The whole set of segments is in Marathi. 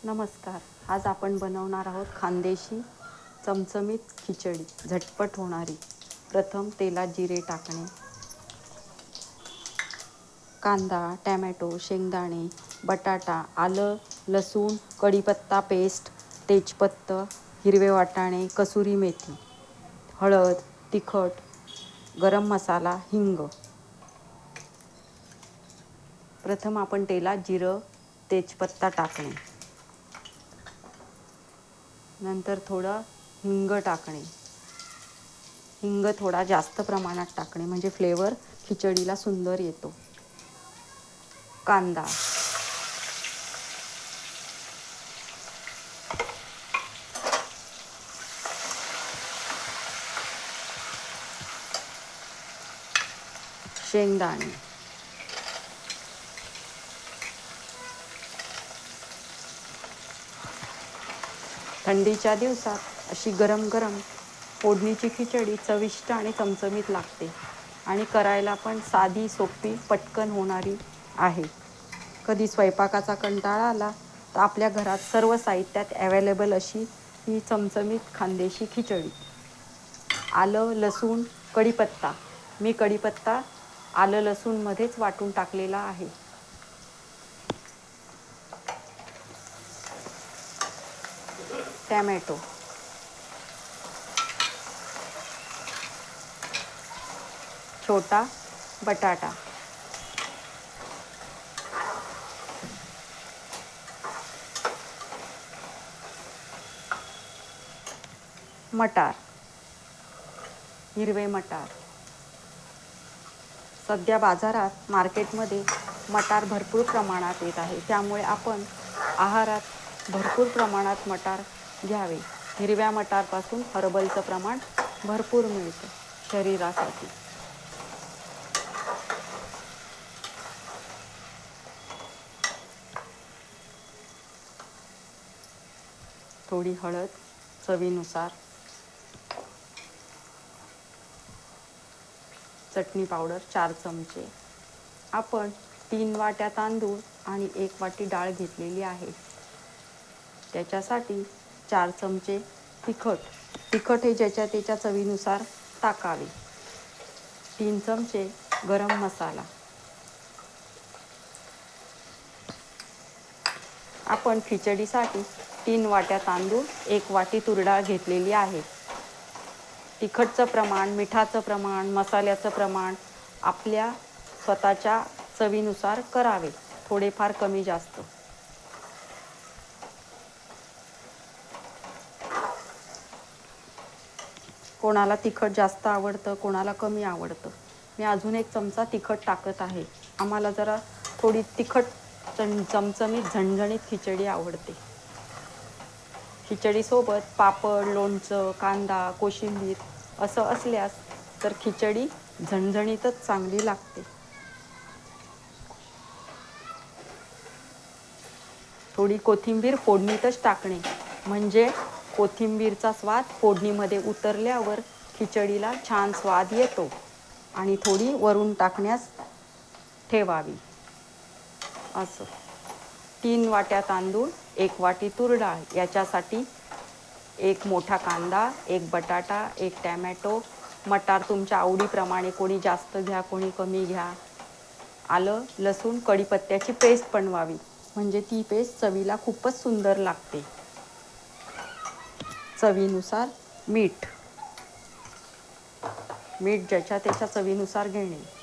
नमस्कार. आज आपण बनवणार आहोत खानदेशी चमचमीत खिचडी, झटपट होणारी. प्रथम तेलात जिरे टाकणे, कांदा, टॅमॅटो, शेंगदाणे, बटाटा, आलं, लसूण, कढीपत्ता पेस्ट, तेजपत्ता, हिरवे वाटाणे, कसुरी मेथी, हळद, तिखट, गरम मसाला, हिंग. प्रथम आपण तेलात जिरं, तेजपत्ता टाकणे, नंतर थोडं हिंग टाकणे. हिंग थोडा जास्त प्रमाणात टाकणे म्हणजे फ्लेवर खिचडीला सुंदर येतो. कांदा, शेंगदाणे, थंडीच्या दिवसात अशी गरम गरम फोडणीची खिचडी चविष्ट आणि चमचमीत लागते आणि करायला पण साधी, सोपी, पटकन होणारी आहे. कधी स्वयंपाकाचा कंटाळा आला तर आपल्या घरात सर्व साहित्यात अवेलेबल अशी ही चमचमीत खानदेशी खिचडी. आलं, लसूण, कढीपत्ता. मी कढीपत्ता आलं लसूणमध्येच वाटून टाकलेला आहे. टॅमॅटो, छोटा बटाटा, मटार, हिरवे मटार. सध्या बाजारात मार्केटमध्ये मटार भरपूर प्रमाणात येत आहे, त्यामुळे आपण आहारात भरपूर प्रमाणात मटार घ्यावे. हिरव्या मटारपासून हर्बलचं प्रमाण भरपूर मिळतं शरीरासाठी. थोडी हळद चवीनुसार, चटणी पावडर 4 चमचे. आपण 3 वाट्या तांदूळ आणि 1 वाटी डाळ घेतलेली आहे. त्याच्यासाठी 4 चमचे तिखट. तिखट हे ज्याच्या त्याच्या चवीनुसार टाकावे. 3 चमचे गरम मसाला. आपण खिचडीसाठी 3 वाट्या तांदूळ 1 वाटी तूर डाळ घेतलेली आहे. तिखटचं प्रमाण, मिठाचं प्रमाण, मसाल्याचं प्रमाण आपल्या स्वतःच्या चवीनुसार करावे, थोडेफार कमी जास्त. कोणाला तिखट जास्त आवडतं, कोणाला कमी आवडतं. मी अजून 1 चमचा तिखट टाकत आहे. आम्हाला जरा थोडी तिखट चमचमीत झणझणीत खिचडी आवडते. खिचडीसोबत पापड, लोणचं, कांदा, कोशिंबीर असं असल्यास तर खिचडी झणझणीतच चांगली लागते. थोडी कोथिंबीर फोडणीतच टाकणे म्हणजे कोथिंबीरचा स्वाद फोडणीमध्ये उतरल्यावर खिचडीला छान स्वाद येतो आणि थोडी वरून टाकण्यास ठेवावी. असं 3 वाट्या तांदूळ 1 वाटी तूर डाळ याच्यासाठी 1 मोठा कांदा, 1 बटाटा, 1 टॅमॅटो, मटार तुमच्या आवडीप्रमाणे, कोणी जास्त घ्या, कोणी कमी घ्या. आलं, लसूण, कढीपत्त्याची पेस्ट बनवावी म्हणजे ती पेस्ट चवीला खूपच सुंदर लागते. चवीनुसार मीठ. मीठ ज्याच्या त्याच्या चवीनुसार घेणे.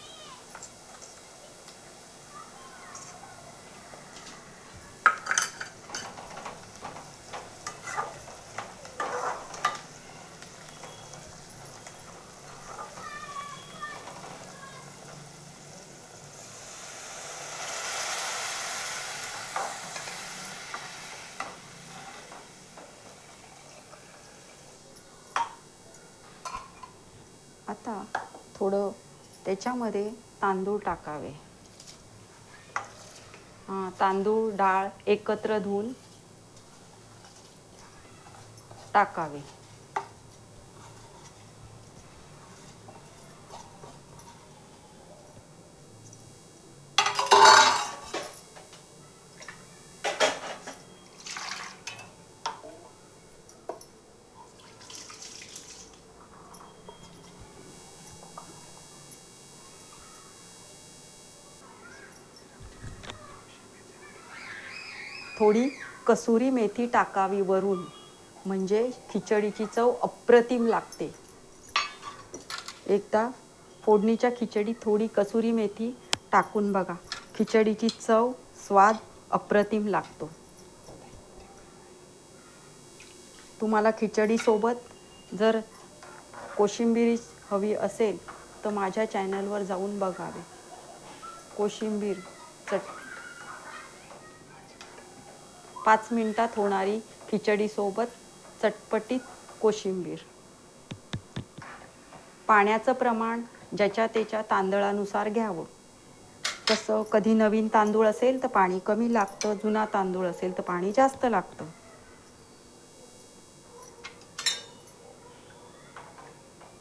आता थोडं त्याच्यामध्ये तांदूळ टाकावे. तांदूळ डाळ एकत्र धुवून टाकावे. थोडी कसुरी मेथी टाकावी वरून, म्हणजे खिचडीची चव अप्रतिम लागते. एकदा फोडणीच्या खिचडीत थोडी कसुरी मेथी टाकून बघा, खिचडीची चव स्वाद अप्रतिम लागतो. तुम्हाला खिचडीसोबत जर कोशिंबीर हवी असेल तर माझ्या चॅनलवर जाऊन बघावे. कोशिंबीर 5 मिनिटात होणारी खिचडीसोबत चटपटीत कोशिंबीर. पाण्याचं प्रमाण ज्याच्या त्याच्या तांदळानुसार घ्यावं. कसं, कधी नवीन तांदूळ असेल तर पाणी कमी लागतं, जुना तांदूळ असेल तर पाणी जास्त लागतं.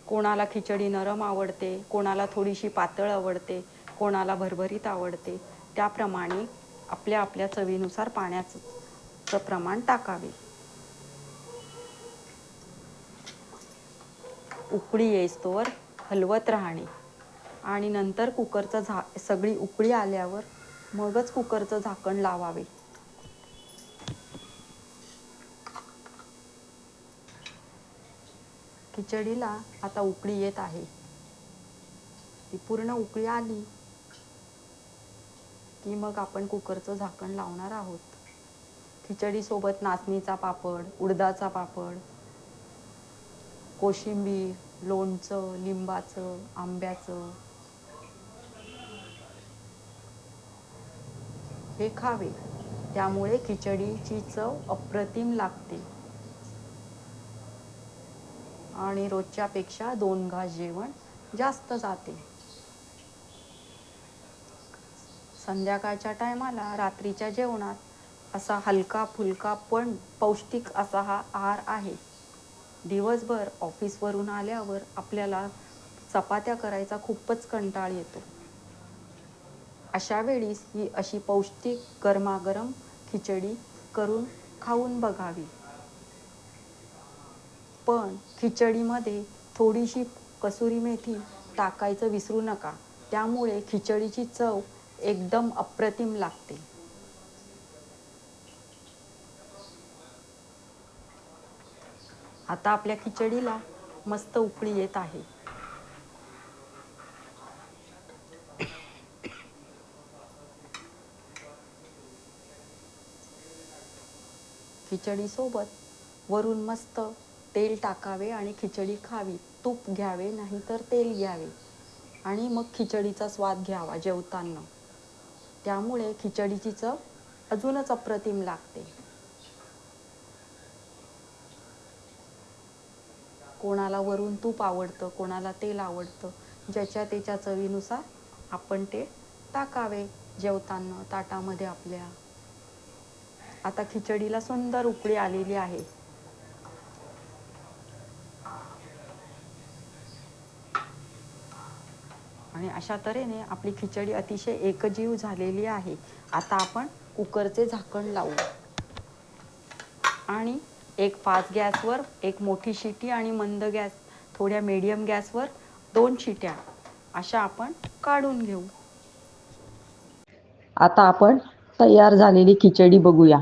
कोणाला खिचडी नरम आवडते, कोणाला थोडीशी पातळ आवडते, कोणाला भरभरीत आवडते. त्याप्रमाणे आपल्या आपल्या चवीनुसार पाण्याचं प्रमाण टाकावे. उकळी येईस्तोवर हलवत राहणे आणि नंतर कुकरचं सगळी उकळी आल्यावर मगच कुकरचं झाकण लावावे. खिचडीला आता उकळी येत आहे. ती पूर्ण उकळी आली की मग आपण कुकरचं झाकण लावणार आहोत. खिचडीसोबत नाचणीचा पापड, उडदाचा पापड, कोशिंबीर, लोणचं, लिंबाचं, आंब्याचं हे खावे. त्यामुळे खिचडीची चव अप्रतिम लागते आणि रोजच्यापेक्षा 2 घास जेवण जास्त जाते. संध्याकाळच्या टायमाला, रात्रीच्या जेवणात असा हलका फुलका पण पौष्टिक असा हा आहार आहे. दिवसभर ऑफिसवरून आल्यावर आपल्याला चपात्या करायचा खूपच कंटाळ येतो. अशा वेळीस ही अशी पौष्टिक गरमागरम खिचडी करून खाऊन बघावी. पण खिचडीमध्ये थोडीशी कसुरी मेथी टाकायचं विसरू नका. त्यामुळे खिचडीची चव एकदम अप्रतिम लागते. आता आपल्या खिचडीला मस्त उकळी येत आहे. खिचडीसोबत वरून मस्त तेल टाकावे आणि खिचडी खावी. तूप घ्यावे, नाही तर तेल घ्यावे आणि मग खिचडीचा स्वाद घ्यावा जेवताना. त्यामुळे खिचडीची चव अजूनच अप्रतिम लागते. कोणाला वरून तूप आवडतं, कोणाला तेल आवडतं. ज्याच्या त्याच्या चवीनुसार आपण ते टाकावे जेवताना ताटामध्ये आपल्या. आता खिचडीला सुंदर उकळी आलेली आहे. आणि अशा तऱ्हेने आपली खिचडी अतिशय एकजीव झालेली आहे. आता आपण कुकरचे झाकण लावू आणि एक फास्ट गॅसवर एक मोठी शिटी आणि मंद गॅस, थोड्या मीडियम गॅसवर 2 शिट्या अशा आपण काढून घेऊ. आता आपण तयार झालेली खिचडी बघूया.